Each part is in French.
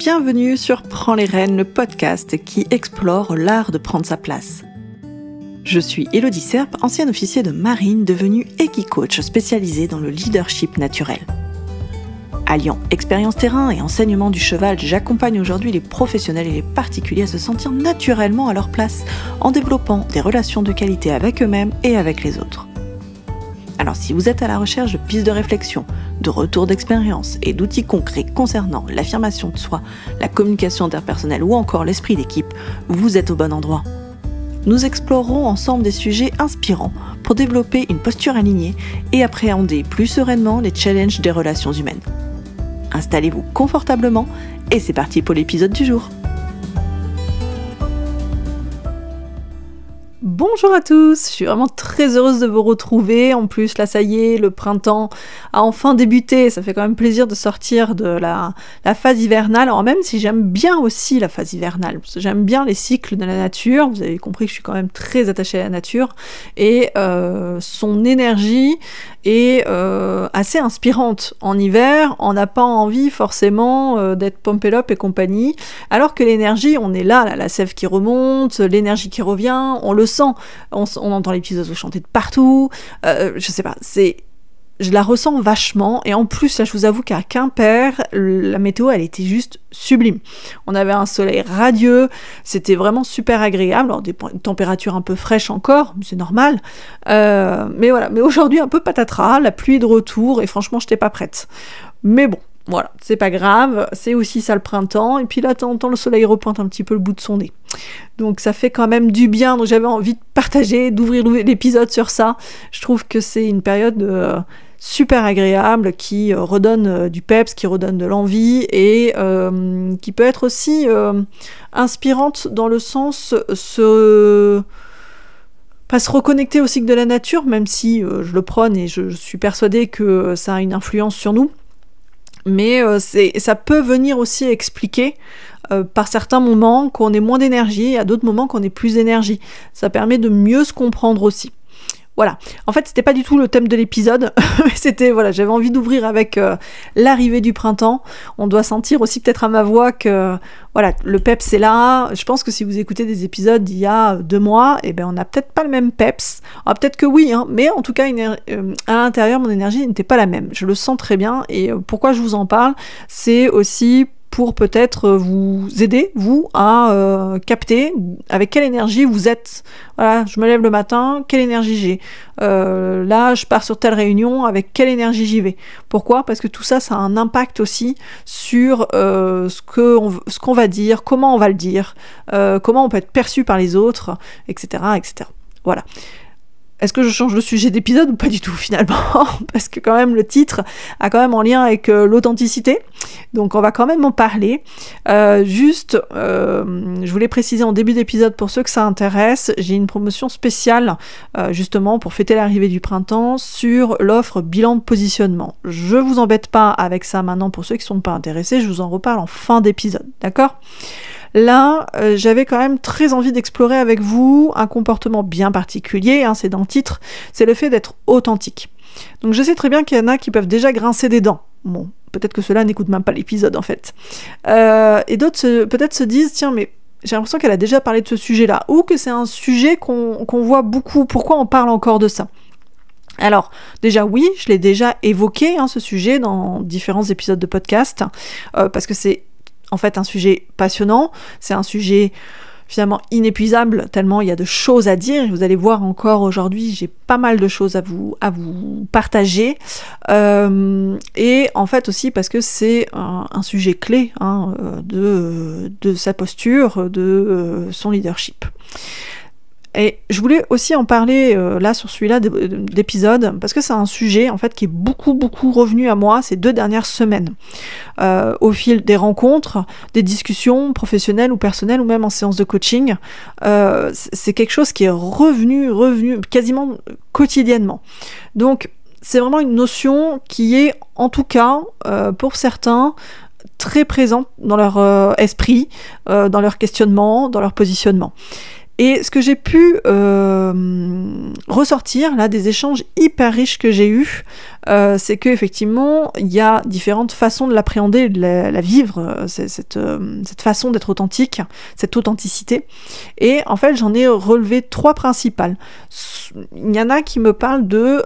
bienvenue sur Prends les rênes, le podcast qui explore l'art de prendre sa place. Je suis Élodie Serpe, ancienne officier de marine devenue équicoach spécialisée dans le leadership naturel. Alliant expérience terrain et enseignement du cheval, j'accompagne aujourd'hui les professionnels et les particuliers à se sentir naturellement à leur place en développant des relations de qualité avec eux-mêmes et avec les autres. Alors si vous êtes à la recherche de pistes de réflexion, de retours d'expérience et d'outils concrets concernant l'affirmation de soi, la communication interpersonnelle ou encore l'esprit d'équipe, vous êtes au bon endroit. Nous explorerons ensemble des sujets inspirants pour développer une posture alignée et appréhender plus sereinement les challenges des relations humaines. Installez-vous confortablement et c'est parti pour l'épisode du jour. Bonjour à tous, je suis vraiment très heureuse de vous retrouver. En plus, là, ça y est, le printemps a enfin débuté. Ça fait quand même plaisir de sortir de la phase hivernale. Alors même si j'aime bien aussi la phase hivernale, parce que j'aime bien les cycles de la nature. Vous avez compris que je suis quand même très attachée à la nature. Et son énergie est assez inspirante. En hiver, on n'a pas envie forcément d'être pumped up et compagnie. Alors que l'énergie, on est là, la sève qui remonte, l'énergie qui revient, on le sent. On entend les petits oiseaux chanter de partout, je sais pas, je la ressens vachement, et en plus là je vous avoue qu'à Quimper, la météo elle était juste sublime. On avait un soleil radieux, c'était vraiment super agréable, alors des températures un peu fraîches encore, c'est normal, mais voilà, mais aujourd'hui un peu patatras, la pluie de retour, et franchement j'étais pas prête. Mais bon, voilà, c'est pas grave, c'est aussi ça le printemps, et puis là, de temps en temps, le soleil repointe un petit peu le bout de son nez. Donc ça fait quand même du bien, donc j'avais envie de partager, d'ouvrir l'épisode sur ça. Je trouve que c'est une période super agréable, qui redonne du peps, qui redonne de l'envie, et qui peut être aussi inspirante dans le sens pas se reconnecter au cycle de la nature, même si je le prône et je suis persuadée que ça a une influence sur nous. Mais ça peut venir aussi expliquer par certains moments qu'on ait moins d'énergie et à d'autres moments qu'on ait plus d'énergie. Ça permet de mieux se comprendre aussi. Voilà. En fait, c'était pas du tout le thème de l'épisode, mais c'était, voilà, j'avais envie d'ouvrir avec l'arrivée du printemps. On doit sentir aussi peut-être à ma voix que, voilà, le peps est là. Je pense que si vous écoutez des épisodes d'il y a 2 mois, eh ben, on n'a peut-être pas le même peps. Alors, peut-être que oui, hein, mais en tout cas, à l'intérieur, mon énergie n'était pas la même. Je le sens très bien, et pourquoi je vous en parle, c'est aussi pour peut-être vous aider, vous, à capter avec quelle énergie vous êtes. Voilà, je me lève le matin, quelle énergie j'ai. Là, je pars sur telle réunion, avec quelle énergie j'y vais. Pourquoi ? Parce que tout ça, ça a un impact aussi sur ce qu'on va dire, comment on va le dire, comment on peut être perçu par les autres, etc., etc. Voilà. Est-ce que je change de sujet d'épisode ou pas du tout finalement ? Parce que quand même le titre a quand même en lien avec l'authenticité, donc on va quand même en parler. Je voulais préciser en début d'épisode pour ceux que ça intéresse, j'ai une promotion spéciale justement pour fêter l'arrivée du printemps sur l'offre bilan de positionnement. Je vous embête pas avec ça maintenant pour ceux qui sont pas intéressés, je vous en reparle en fin d'épisode, d'accord ? Là, j'avais quand même très envie d'explorer avec vous un comportement bien particulier, hein, c'est dans le titre, c'est le fait d'être authentique. Donc je sais très bien qu'il y en a qui peuvent déjà grincer des dents. Bon, peut-être que ceux-là n'écoutent même pas l'épisode en fait. Et d'autres peut-être se disent, tiens, mais j'ai l'impression qu'elle a déjà parlé de ce sujet-là, ou que c'est un sujet qu'on voit beaucoup, pourquoi on parle encore de ça ? Alors, déjà oui, je l'ai déjà évoqué, hein, ce sujet, dans différents épisodes de podcast, parce que c'est en fait un sujet passionnant, c'est un sujet finalement inépuisable, tellement il y a de choses à dire. Vous allez voir encore aujourd'hui, j'ai pas mal de choses à vous partager. Et en fait aussi parce que c'est un sujet clé, hein, de sa posture, de son leadership. Et je voulais aussi en parler là sur celui-là d'épisode, parce que c'est un sujet en fait qui est beaucoup revenu à moi ces 2 dernières semaines. Au fil des rencontres, des discussions professionnelles ou personnelles, ou même en séance de coaching, c'est quelque chose qui est revenu quasiment quotidiennement. Donc c'est vraiment une notion qui est, en tout cas, pour certains, très présente dans leur esprit, dans leur questionnement, dans leur positionnement. Et ce que j'ai pu ressortir là des échanges hyper riches que j'ai eus, c'est qu'effectivement il y a différentes façons de l'appréhender, de la vivre, cette façon d'être authentique, cette authenticité. Et en fait j'en ai relevé 3 principales. Il y en a qui me parlent de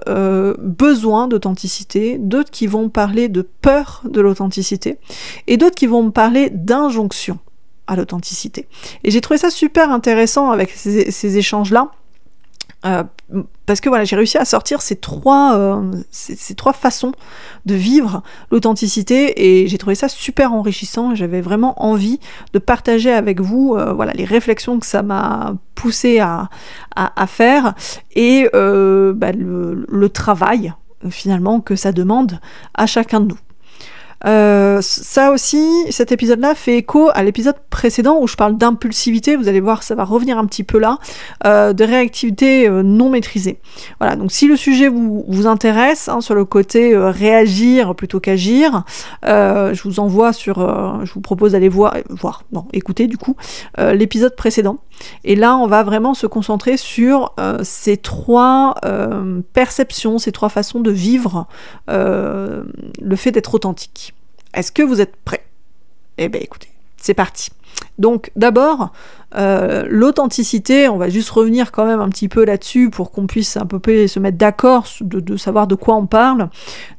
besoin d'authenticité, d'autres qui vont parler de peur de l'authenticité, et d'autres qui vont me parler d'injonction à l'authenticité. Et j'ai trouvé ça super intéressant avec ces échanges-là, parce que voilà, j'ai réussi à sortir ces trois façons de vivre l'authenticité, et j'ai trouvé ça super enrichissant, et j'avais vraiment envie de partager avec vous voilà, les réflexions que ça m'a poussé à faire, et le travail finalement que ça demande à chacun de nous. Ça aussi, cet épisode-là fait écho à l'épisode précédent où je parle d'impulsivité, vous allez voir, ça va revenir un petit peu là, de réactivité non maîtrisée. Voilà, donc si le sujet vous intéresse, sur le côté réagir plutôt qu'agir, je vous propose d'aller écouter du coup l'épisode précédent. Et là, on va vraiment se concentrer sur ces 3 perceptions, ces 3 façons de vivre le fait d'être authentique. Est-ce que vous êtes prêts? Eh bien écoutez, c'est parti. Donc d'abord, l'authenticité, on va juste revenir quand même un petit peu là-dessus pour qu'on puisse un peu se mettre d'accord de savoir de quoi on parle.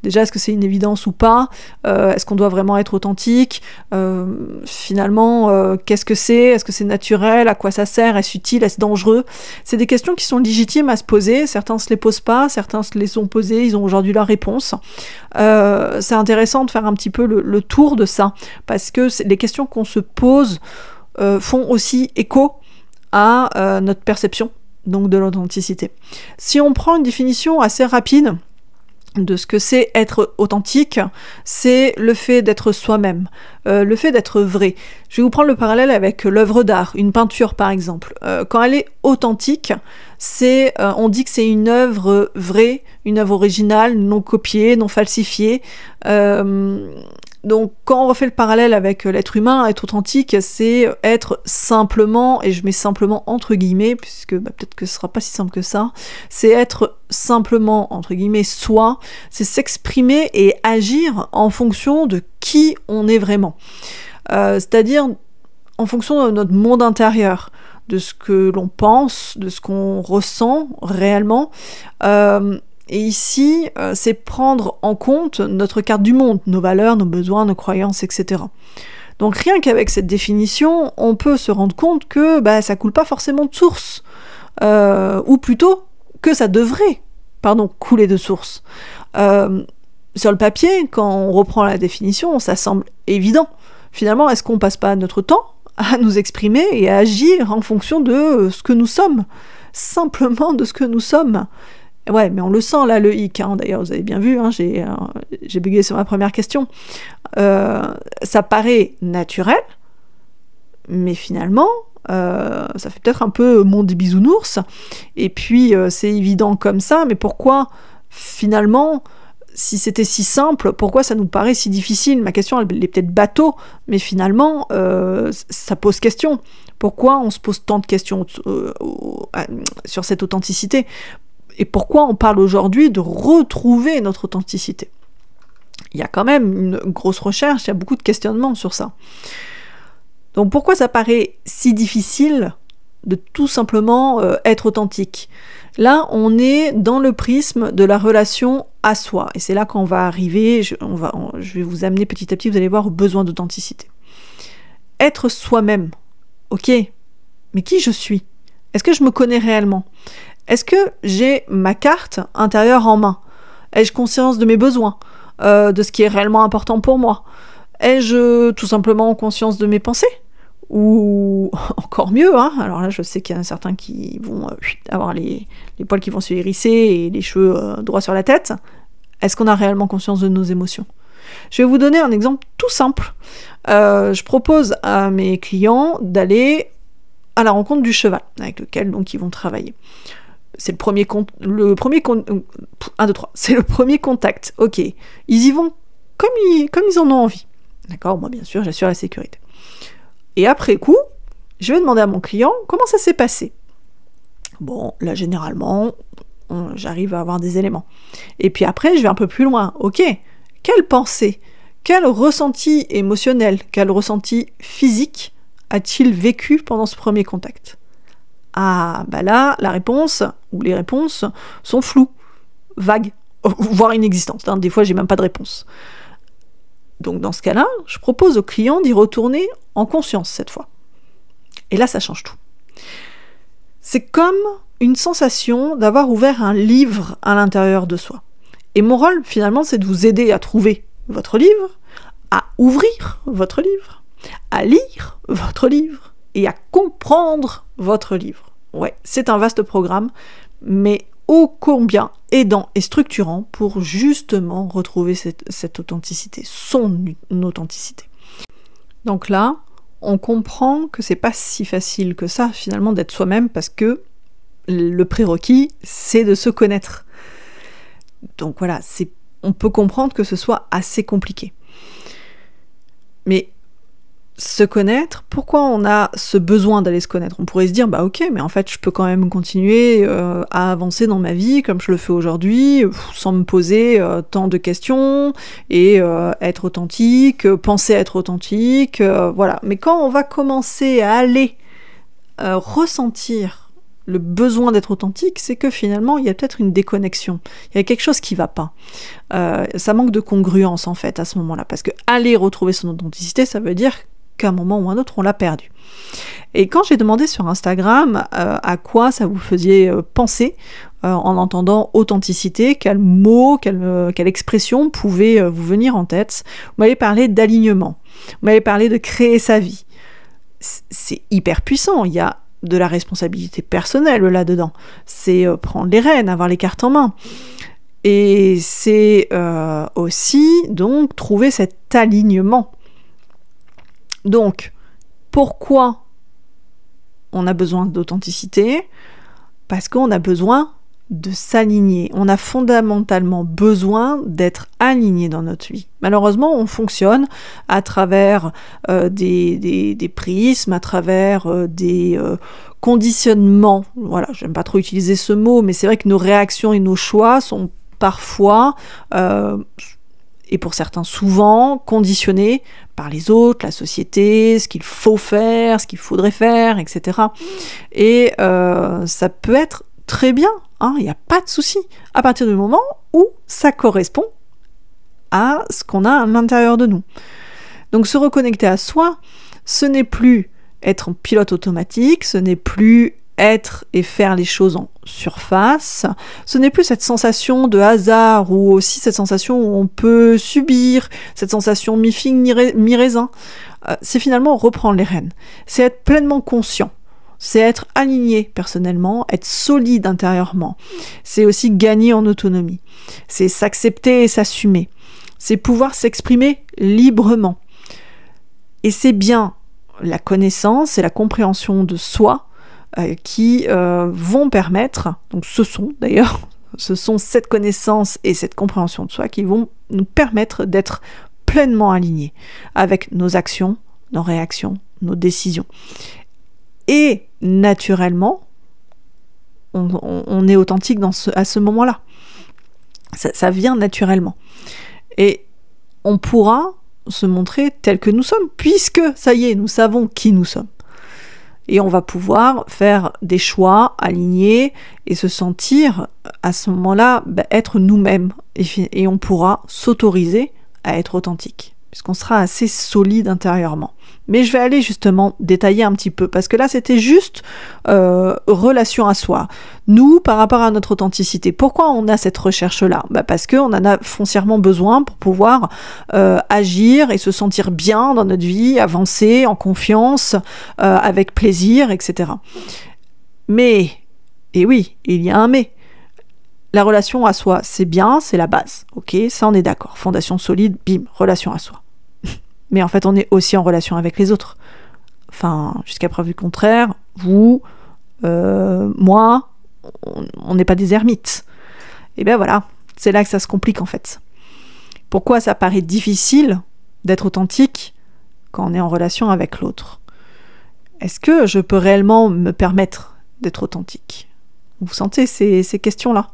Déjà, est-ce que c'est une évidence ou pas? Est-ce qu'on doit vraiment être authentique? Finalement, qu'est-ce que c'est? Est-ce que c'est naturel? À quoi ça sert? Est-ce utile? Est-ce dangereux? C'est des questions qui sont légitimes à se poser. Certains se les posent pas, certains se les sont posées, ils ont aujourd'hui la réponse. C'est intéressant de faire un petit peu le tour de ça, parce que les questions qu'on se pose font aussi écho à notre perception donc de l'authenticité. Si on prend une définition assez rapide de ce que c'est être authentique, c'est le fait d'être soi-même, le fait d'être vrai. Je vais vous prendre le parallèle avec l'œuvre d'art, une peinture par exemple. Quand elle est authentique, on dit que c'est une œuvre vraie, une œuvre originale, non copiée, non falsifiée. Donc quand on refait le parallèle avec l'être humain, être authentique, c'est être simplement, et je mets simplement entre guillemets, puisque peut-être que ce sera pas si simple que ça, c'est être simplement, entre guillemets, soi, c'est s'exprimer et agir en fonction de qui on est vraiment. C'est-à-dire en fonction de notre monde intérieur, de ce que l'on pense, de ce qu'on ressent réellement. Et ici, c'est prendre en compte notre carte du monde, nos valeurs, nos besoins, nos croyances, etc. Donc rien qu'avec cette définition, on peut se rendre compte que ça coule pas forcément de source. Ou plutôt que ça devrait, couler de source. Sur le papier, quand on reprend la définition, ça semble évident. Finalement, est-ce qu'on passe pas notre temps à nous exprimer et à agir en fonction de ce que nous sommes? Simplement de ce que nous sommes. Ouais, mais on le sent là, le hic, d'ailleurs, vous avez bien vu, j'ai bugué sur ma première question. Ça paraît naturel, mais finalement, ça fait peut-être un peu monde des bisounours, et puis c'est évident comme ça, mais pourquoi, finalement, si c'était si simple, pourquoi ça nous paraît si difficile? Ma question, elle est peut-être bateau, mais finalement, ça pose question. Pourquoi on se pose tant de questions sur cette authenticité? Et pourquoi on parle aujourd'hui de retrouver notre authenticité? Il y a quand même une grosse recherche, il y a beaucoup de questionnements sur ça. Donc pourquoi ça paraît si difficile de tout simplement être authentique? Là, on est dans le prisme de la relation à soi. Et c'est là qu'on va arriver, je vais vous amener petit à petit, vous allez voir, au besoin d'authenticité. Être soi-même, ok, mais qui je suis? Est-ce que je me connais réellement? Est-ce que j'ai ma carte intérieure en main? Ai-je conscience de mes besoins, de ce qui est réellement important pour moi? Ai-je tout simplement conscience de mes pensées? Ou encore mieux, alors là je sais qu'il y en a certains qui vont avoir les poils qui vont se hérisser et les cheveux droits sur la tête. Est-ce qu'on a réellement conscience de nos émotions? Je vais vous donner un exemple tout simple. Je propose à mes clients d'aller à la rencontre du cheval, avec lequel donc ils vont travailler. C'est le premier contact. Ok, ils y vont comme ils en ont envie. D'accord, moi bien sûr, j'assure la sécurité. Et après coup, je vais demander à mon client comment ça s'est passé. Bon, là, généralement, j'arrive à avoir des éléments. Et puis après, je vais un peu plus loin. Ok, quelle pensée, quel ressenti émotionnel, quel ressenti physique a-t-il vécu pendant ce premier contact? Ah, bah là, la réponse, ou les réponses, sont floues, vagues, voire inexistantes. Hein. Des fois, j'ai même pas de réponse. Donc dans ce cas-là, je propose au client d'y retourner en conscience cette fois. Et là, ça change tout. C'est comme une sensation d'avoir ouvert un livre à l'intérieur de soi. Et mon rôle, finalement, c'est de vous aider à trouver votre livre, à ouvrir votre livre, à lire votre livre et à comprendre votre livre. Ouais, c'est un vaste programme, mais ô combien aidant et structurant pour justement retrouver cette authenticité, son authenticité. Donc là, on comprend que c'est pas si facile que ça, finalement, d'être soi-même, parce que le prérequis, c'est de se connaître. Donc voilà, on peut comprendre que ce soit assez compliqué. Mais se connaître, pourquoi on a ce besoin d'aller se connaître? On pourrait se dire, bah ok, mais en fait, je peux quand même continuer à avancer dans ma vie comme je le fais aujourd'hui, sans me poser tant de questions, et être authentique, penser être authentique, voilà. Mais quand on va commencer à aller ressentir le besoin d'être authentique, c'est que finalement, il y a peut-être une déconnexion. Il y a quelque chose qui va pas. Ça manque de congruence, en fait, à ce moment-là. Parce que aller retrouver son authenticité, ça veut dire qu'à un moment ou un autre, on l'a perdu. Et quand j'ai demandé sur Instagram à quoi ça vous faisait penser en entendant authenticité, quel mot, quelle expression pouvait vous venir en tête, vous m'avez parlé d'alignement, vous m'avez parlé de créer sa vie. C'est hyper puissant, il y a de la responsabilité personnelle là-dedans, c'est prendre les rênes, avoir les cartes en main. Et c'est aussi donc trouver cet alignement. Donc, pourquoi on a besoin d'authenticité? Parce qu'on a besoin de s'aligner. On a fondamentalement besoin d'être aligné dans notre vie. Malheureusement, on fonctionne à travers des prismes, à travers des conditionnements. Voilà, j'aime pas trop utiliser ce mot, mais c'est vrai que nos réactions et nos choix sont parfois et pour certains souvent conditionnés par les autres, la société, ce qu'il faut faire, ce qu'il faudrait faire, etc. Et ça peut être très bien, hein, il n'y a pas de souci, à partir du moment où ça correspond à ce qu'on a à l'intérieur de nous. Donc se reconnecter à soi, ce n'est plus être en pilote automatique, ce n'est plus être et faire les choses en surface, ce n'est plus cette sensation de hasard ou aussi cette sensation où on peut subir, cette sensation mi-figue, mi-raisin. C'est finalement reprendre les rênes, c'est être pleinement conscient, c'est être aligné personnellement, être solide intérieurement, c'est aussi gagner en autonomie, c'est s'accepter et s'assumer, c'est pouvoir s'exprimer librement. Et c'est bien la connaissance et la compréhension de soi qui vont permettre, donc ce sont cette connaissance et cette compréhension de soi qui vont nous permettre d'être pleinement alignés avec nos actions, nos réactions, nos décisions. Et naturellement, on est authentique à ce moment-là. Ça vient naturellement. Et on pourra se montrer tel que nous sommes, puisque, ça y est, nous savons qui nous sommes. Et on va pouvoir faire des choix alignés et se sentir, à ce moment-là, être nous-mêmes. Et on pourra s'autoriser à être authentique, puisqu'on sera assez solide intérieurement. Mais je vais aller justement détailler un petit peu, parce que là c'était juste relation à soi. Nous, par rapport à notre authenticité, pourquoi on a cette recherche-là? Parce qu'on en a foncièrement besoin pour pouvoir agir et se sentir bien dans notre vie, avancer en confiance, avec plaisir, etc. Mais, et oui, il y a un mais, la relation à soi, c'est bien, c'est la base, ok, ça on est d'accord, fondation solide, bim, relation à soi. Mais en fait, on est aussi en relation avec les autres. Enfin, jusqu'à preuve du contraire, vous, moi, on n'est pas des ermites. Et bien voilà, c'est là que ça se complique en fait. Pourquoi ça paraît difficile d'être authentique quand on est en relation avec l'autre? Est-ce que je peux réellement me permettre d'être authentique? Vous sentez ces questions-là?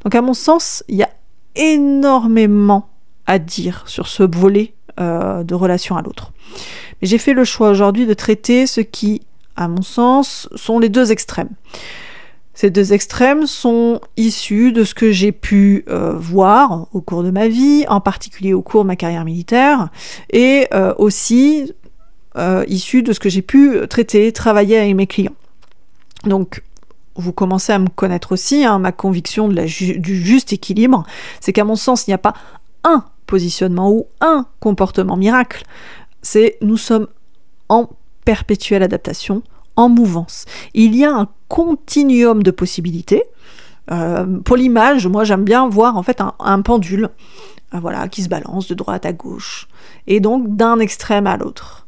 Donc à mon sens, il y a énormément à dire sur ce volet de relation à l'autre. Mais j'ai fait le choix aujourd'hui de traiter ce qui, à mon sens, sont les deux extrêmes. Ces deux extrêmes sont issus de ce que j'ai pu voir au cours de ma vie, en particulier au cours de ma carrière militaire, et aussi issus de ce que j'ai pu traiter, travailler avec mes clients. Donc, vous commencez à me connaître aussi, hein, ma conviction du juste équilibre, c'est qu'à mon sens, il n'y a pas un positionnement ou un comportement miracle. Nous sommes en perpétuelle adaptation, en mouvance. Il y a un continuum de possibilités. Pour l'image, moi j'aime bien voir en fait un pendule voilà, qui se balance de droite à gauche, et donc d'un extrême à l'autre.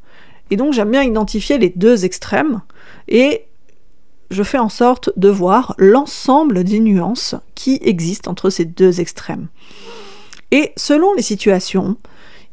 Et donc j'aime bien identifier les deux extrêmes, et je fais en sorte de voir l'ensemble des nuances qui existent entre ces deux extrêmes. Et selon les situations,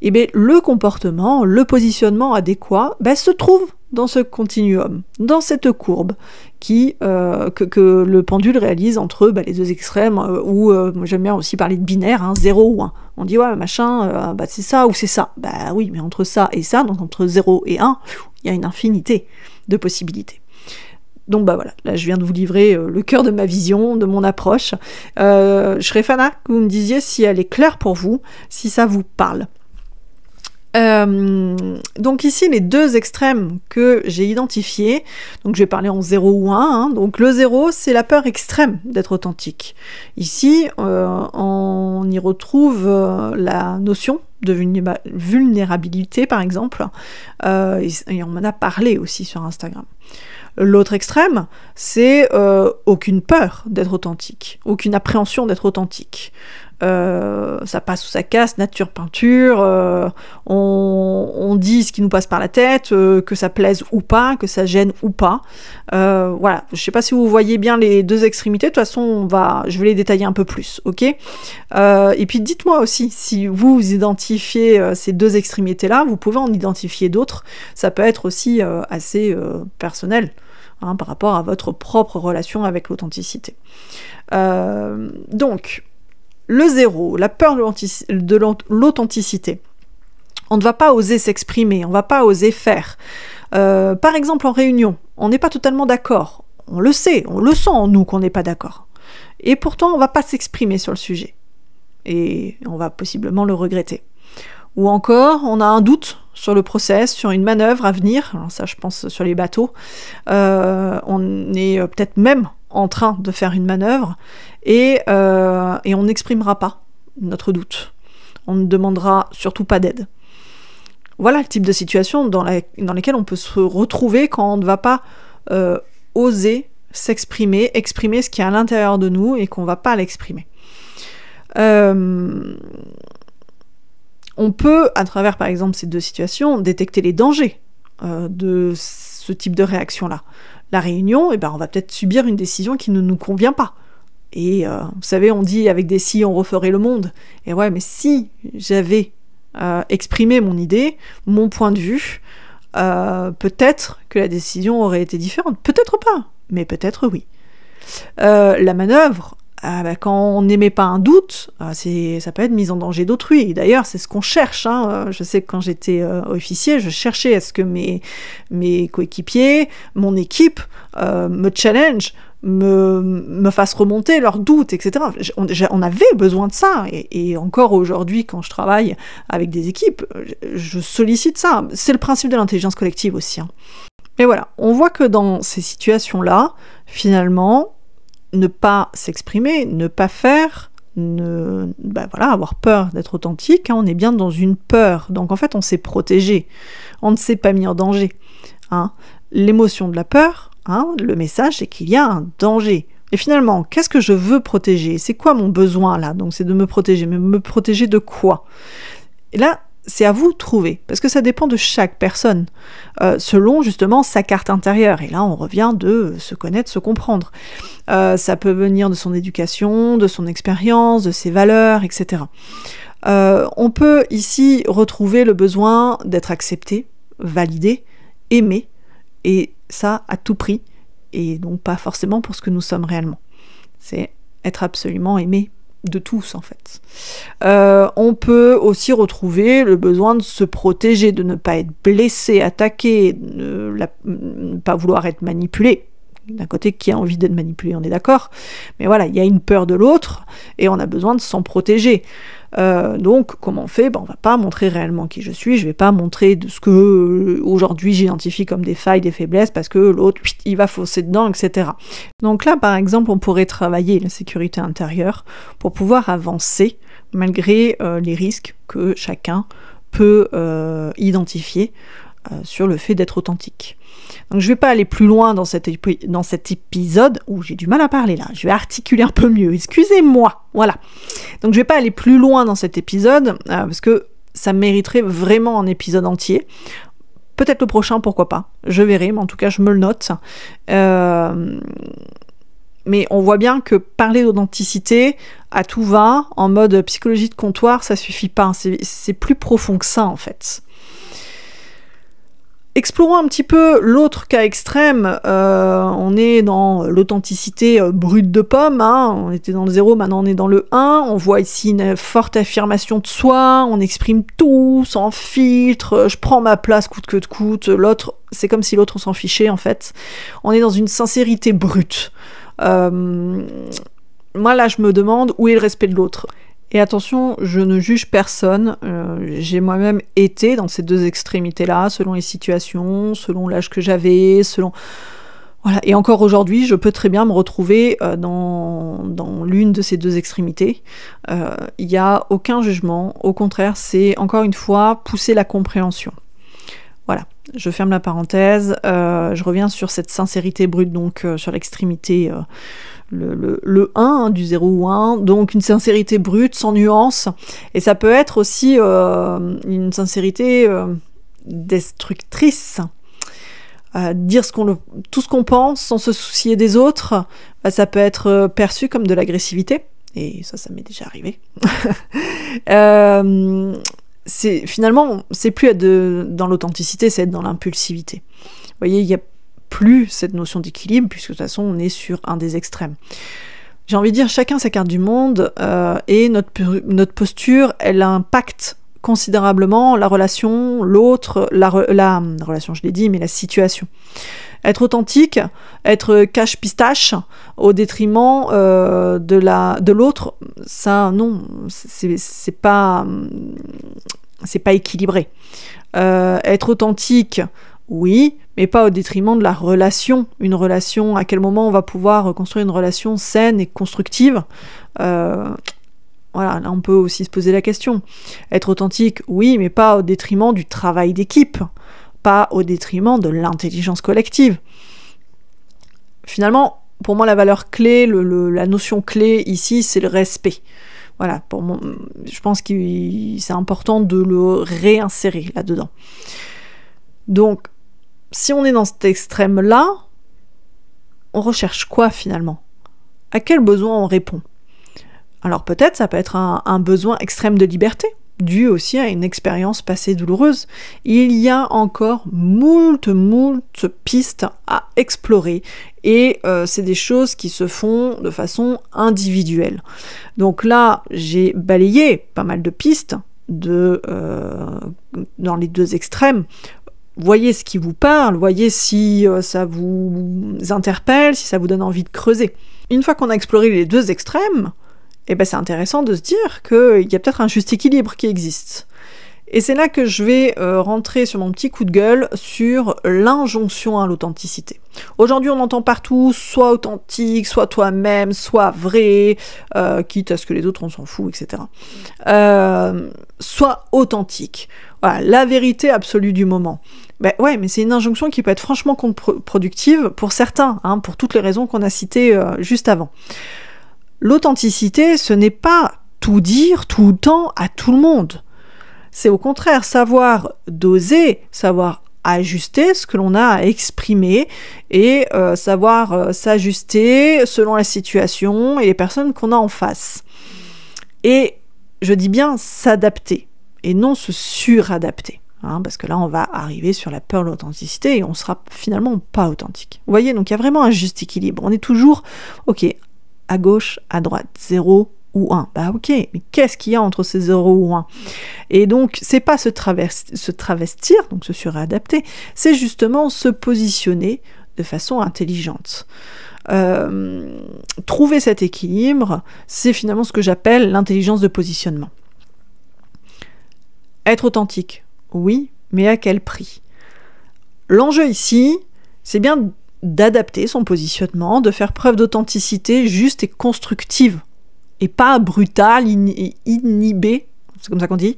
eh bien, le comportement, le positionnement adéquat se trouve dans ce continuum, dans cette courbe que le pendule réalise entre les deux extrêmes, ou moi j'aime bien aussi parler de binaire, hein, 0 ou 1. On dit ouais machin, c'est ça ou c'est ça. Bah oui, mais entre ça et ça, donc entre 0 et 1, il y a une infinité de possibilités. Donc voilà, là je viens de vous livrer le cœur de ma vision, de mon approche. Je serais fan que vous me disiez si elle est claire pour vous, si ça vous parle. Donc ici les deux extrêmes que j'ai identifiés, donc je vais parler en 0 ou 1, hein. Donc le 0 c'est la peur extrême d'être authentique. Ici on y retrouve la notion de vulnérabilité par exemple, et on m'en a parlé aussi sur Instagram. L'autre extrême, c'est aucune peur d'être authentique, aucune appréhension d'être authentique. Ça passe ou ça casse, nature peinture, on dit ce qui nous passe par la tête, que ça plaise ou pas, que ça gêne ou pas. Voilà, je sais pas si vous voyez bien les deux extrémités, de toute façon je vais les détailler un peu plus, ok? Et puis dites-moi aussi, si vous identifiez ces deux extrémités-là, vous pouvez en identifier d'autres, ça peut être aussi assez personnel, hein, par rapport à votre propre relation avec l'authenticité. Donc, le 0, la peur de l'authenticité. On ne va pas oser s'exprimer, on ne va pas oser faire. Par exemple, en réunion, on n'est pas totalement d'accord. On le sait, on le sent en nous qu'on n'est pas d'accord. Et pourtant, on ne va pas s'exprimer sur le sujet. Et on va possiblement le regretter. Ou encore, on a un doute sur le process, sur une manœuvre à venir. Alors ça, je pense sur les bateaux. On est peut-être même en train de faire une manœuvre et on n'exprimera pas notre doute. On ne demandera surtout pas d'aide. Voilà le type de situation dans lesquelles on peut se retrouver quand on ne va pas oser s'exprimer, exprimer ce qui est à l'intérieur de nous et qu'on ne va pas l'exprimer. On peut, à travers par exemple ces deux situations, détecter les dangers de ce type de réaction-là. La réunion, on va peut-être subir une décision qui ne nous convient pas. Et vous savez, on dit avec des si on referait le monde. Et ouais, mais si j'avais exprimé mon idée, mon point de vue, peut-être que la décision aurait été différente. Peut-être pas, mais peut-être oui. La manœuvre, quand on n'émet pas un doute, ça peut être mise en danger d'autrui. Et d'ailleurs, c'est ce qu'on cherche. Hein. Je sais que quand j'étais officier, je cherchais à ce que mes coéquipiers, mon équipe, me challenge, me fassent remonter leurs doutes, etc. On avait besoin de ça. Et encore aujourd'hui, quand je travaille avec des équipes, je sollicite ça. C'est le principe de l'intelligence collective aussi. Hein. Et voilà, on voit que dans ces situations-là, finalement, ne pas s'exprimer, ne pas faire, avoir peur d'être authentique, hein, on est bien dans une peur. Donc en fait, on s'est protégé, on ne s'est pas mis en danger. Hein. L'émotion de la peur, hein, le message, c'est qu'il y a un danger. Et finalement, qu'est-ce que je veux protéger? C'est quoi mon besoin là? Donc c'est de me protéger, mais me protéger de quoi? Et là, c'est à vous de trouver, parce que ça dépend de chaque personne, selon justement sa carte intérieure. Et là, on revient de se connaître, se comprendre. Ça peut venir de son éducation, de son expérience, de ses valeurs, etc. On peut ici retrouver le besoin d'être accepté, validé, aimé, et ça à tout prix, et donc pas forcément pour ce que nous sommes réellement. c'est être absolument aimé de tous en fait. On peut aussi retrouver le besoin de se protéger, de ne pas être blessé, attaqué, de ne pas vouloir être manipulé. D'un côté, qui a envie d'être manipulé, on est d'accord. Mais voilà, il y a une peur de l'autre et on a besoin de s'en protéger. Donc, comment on fait? On va pas montrer réellement qui je suis, je vais pas montrer de ce que aujourd'hui j'identifie comme des failles, des faiblesses, parce que l'autre, il va fausser dedans, etc. Donc là, par exemple, on pourrait travailler la sécurité intérieure pour pouvoir avancer malgré les risques que chacun peut identifier sur le fait d'être authentique. Donc je vais pas aller plus loin dans cet épisode, où j'ai du mal à parler là, je vais articuler un peu mieux, excusez-moi, voilà. Donc je vais pas aller plus loin dans cet épisode, parce que ça mériterait vraiment un épisode entier. Peut-être le prochain, pourquoi pas, je verrai, mais en tout cas je me le note. Mais on voit bien que parler d'authenticité à tout va, en mode psychologie de comptoir, ça suffit pas, c'est plus profond que ça en fait. Explorons un petit peu l'autre cas extrême, on est dans l'authenticité brute de pomme, hein. On était dans le 0, maintenant on est dans le 1, on voit ici une forte affirmation de soi, on exprime tout, sans filtre, je prends ma place coûte que coûte, l'autre, c'est comme si l'autre s'en fichait en fait, on est dans une sincérité brute. Moi là je me demande où est le respect de l'autre. Et attention, je ne juge personne, j'ai moi-même été dans ces deux extrémités-là, selon les situations, selon l'âge que j'avais, selon... Voilà. Et encore aujourd'hui, je peux très bien me retrouver dans l'une de ces deux extrémités. Il n'y a aucun jugement, au contraire, c'est encore une fois pousser la compréhension. Voilà, je ferme la parenthèse, je reviens sur cette sincérité brute, donc sur l'extrémité... Le 1, hein, du 0 ou 1, donc une sincérité brute, sans nuance, et ça peut être aussi une sincérité destructrice. Dire tout ce qu'on pense sans se soucier des autres, ça peut être perçu comme de l'agressivité, et ça m'est déjà arrivé. Finalement, c'est plus être dans l'authenticité, c'est être dans l'impulsivité. Vous voyez, il y a plus cette notion d'équilibre, puisque de toute façon on est sur un des extrêmes. J'ai envie de dire, chacun sa carte du monde, et notre posture, elle impacte considérablement la relation, l'autre, la relation, je l'ai dit, mais la situation. Être authentique, être cache-pistache au détriment de l'autre, ça non, c'est pas équilibré. Être authentique, oui, mais pas au détriment de la relation. Une relation, à quel moment on va pouvoir construire une relation saine et constructive? Voilà, là on peut aussi se poser la question. Être authentique, oui, mais pas au détriment du travail d'équipe, pas au détriment de l'intelligence collective. Finalement, pour moi, la valeur clé, la notion clé ici, c'est le respect. Voilà, je pense que c'est important de le réinsérer là-dedans. Donc, si on est dans cet extrême-là, on recherche quoi finalement? À quel besoin on répond? Alors peut-être ça peut être un besoin extrême de liberté, dû aussi à une expérience passée douloureuse. Il y a encore moult pistes à explorer, et c'est des choses qui se font de façon individuelle. Donc là, j'ai balayé pas mal de pistes dans les deux extrêmes. Voyez ce qui vous parle, voyez si ça vous interpelle, si ça vous donne envie de creuser. Une fois qu'on a exploré les deux extrêmes, c'est intéressant de se dire qu'il y a peut-être un juste équilibre qui existe. Et c'est là que je vais rentrer sur mon petit coup de gueule sur l'injonction à l'authenticité. Aujourd'hui, on entend partout, sois authentique, sois toi-même, sois vrai, quitte à ce que les autres, on s'en fout, etc. Sois authentique. Voilà, la vérité absolue du moment. Ouais, mais c'est une injonction qui peut être franchement contre-productive pour certains, hein, pour toutes les raisons qu'on a citées juste avant. L'authenticité, ce n'est pas tout dire tout le temps à tout le monde. C'est au contraire savoir doser, savoir ajuster ce que l'on a à exprimer et savoir s'ajuster selon la situation et les personnes qu'on a en face. Et je dis bien s'adapter et non se suradapter. Parce que là, on va arriver sur la peur de l'authenticité et on sera finalement pas authentique. Vous voyez, donc il y a vraiment un juste équilibre. On est toujours, ok, à gauche, à droite, 0 ou 1. Bah ok, mais qu'est-ce qu'il y a entre ces 0 ou 1 ? Et donc, c'est pas se travestir, donc se suradapter, c'est justement se positionner de façon intelligente. Trouver cet équilibre, c'est finalement ce que j'appelle l'intelligence de positionnement. Être authentique, oui, mais à quel prix ? L'enjeu ici, c'est bien d'adapter son positionnement, de faire preuve d'authenticité juste et constructive, et pas brutale, inhibée, c'est comme ça qu'on dit.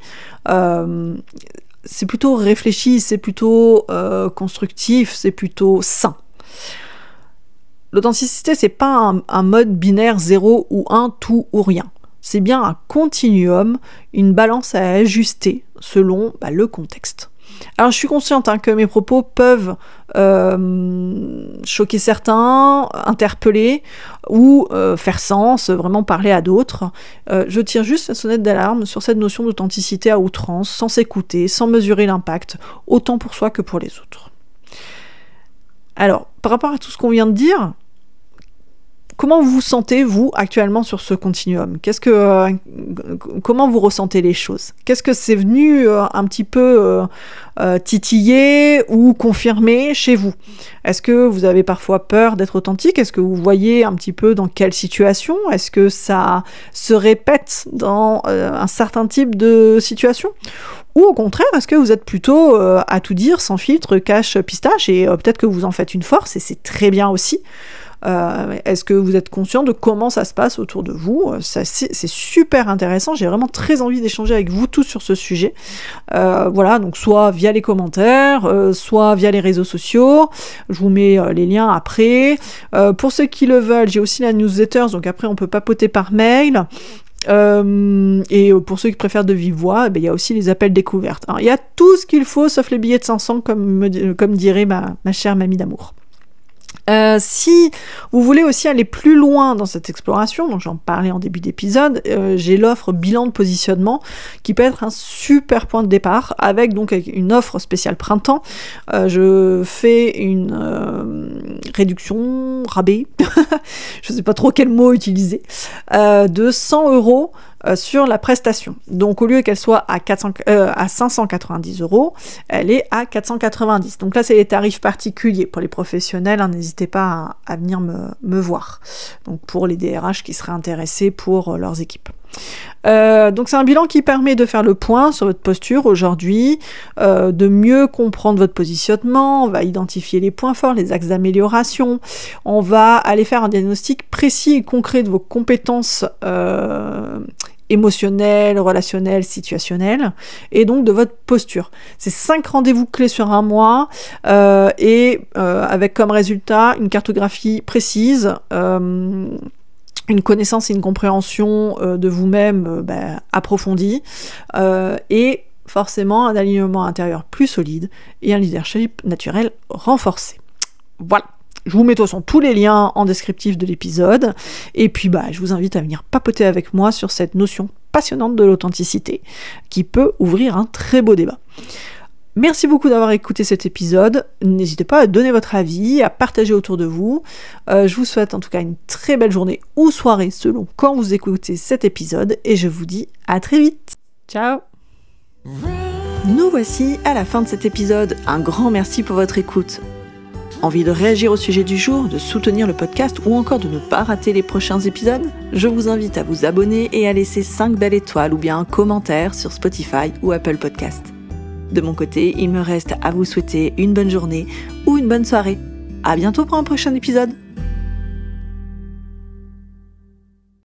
C'est plutôt réfléchi, c'est plutôt constructif, c'est plutôt sain. L'authenticité, c'est pas un mode binaire 0 ou 1, tout ou rien. C'est bien un continuum, une balance à ajuster selon le contexte. Alors je suis consciente que mes propos peuvent choquer certains, interpeller ou faire sens, vraiment parler à d'autres. Je tire juste la sonnette d'alarme sur cette notion d'authenticité à outrance, sans s'écouter, sans mesurer l'impact, autant pour soi que pour les autres. Alors, par rapport à tout ce qu'on vient de dire, comment vous vous sentez, vous, actuellement, sur ce continuum ? Comment vous ressentez les choses ? Qu'est-ce que c'est venu un petit peu titiller ou confirmer chez vous ? Est-ce que vous avez parfois peur d'être authentique ? Est-ce que vous voyez un petit peu dans quelle situation ? Est-ce que ça se répète dans un certain type de situation ? Ou au contraire, est-ce que vous êtes plutôt à tout dire, sans filtre, cache, pistache, et peut-être que vous en faites une force, et c'est très bien aussi. Est-ce que vous êtes conscient de comment ça se passe autour de vous ? C'est super intéressant, j'ai vraiment très envie d'échanger avec vous tous sur ce sujet. Voilà, donc soit via les commentaires, soit via les réseaux sociaux, je vous mets les liens après. Pour ceux qui le veulent, j'ai aussi la newsletter, donc après on peut papoter par mail. Et pour ceux qui préfèrent de vive voix, il y a aussi les appels découvertes. Alors, il y a tout ce qu'il faut, sauf les billets de 500, comme dirait ma chère mamie d'amour. Si vous voulez aussi aller plus loin dans cette exploration, donc j'en parlais en début d'épisode, j'ai l'offre bilan de positionnement qui peut être un super point de départ avec une offre spéciale printemps. Je fais une réduction, rabais, je sais pas trop quel mot utiliser, de 100 € sur la prestation. Donc au lieu qu'elle soit à 590 €, elle est à 490. Donc là c'est les tarifs particuliers pour les professionnels, n'hésitez pas à venir me voir. Donc pour les DRH qui seraient intéressés pour leurs équipes. Donc c'est un bilan qui permet de faire le point sur votre posture aujourd'hui, de mieux comprendre votre positionnement, on va identifier les points forts, les axes d'amélioration, on va aller faire un diagnostic précis et concret de vos compétences émotionnelles, relationnelles, situationnelles, et donc de votre posture. C'est 5 rendez-vous clés sur un mois, et avec comme résultat une cartographie précise, une connaissance et une compréhension de vous-même approfondie, et forcément un alignement intérieur plus solide et un leadership naturel renforcé. Voilà. Je vous mets de toute façon tous les liens en descriptif de l'épisode, et puis je vous invite à venir papoter avec moi sur cette notion passionnante de l'authenticité qui peut ouvrir un très beau débat. Merci beaucoup d'avoir écouté cet épisode, n'hésitez pas à donner votre avis, à partager autour de vous. Je vous souhaite en tout cas une très belle journée ou soirée selon quand vous écoutez cet épisode, et je vous dis à très vite. Ciao. Nous voici à la fin de cet épisode, un grand merci pour votre écoute. Envie de réagir au sujet du jour, de soutenir le podcast ou encore de ne pas rater les prochains épisodes ? Je vous invite à vous abonner et à laisser 5 belles étoiles ou bien un commentaire sur Spotify ou Apple Podcast. De mon côté, il me reste à vous souhaiter une bonne journée ou une bonne soirée. À bientôt pour un prochain épisode.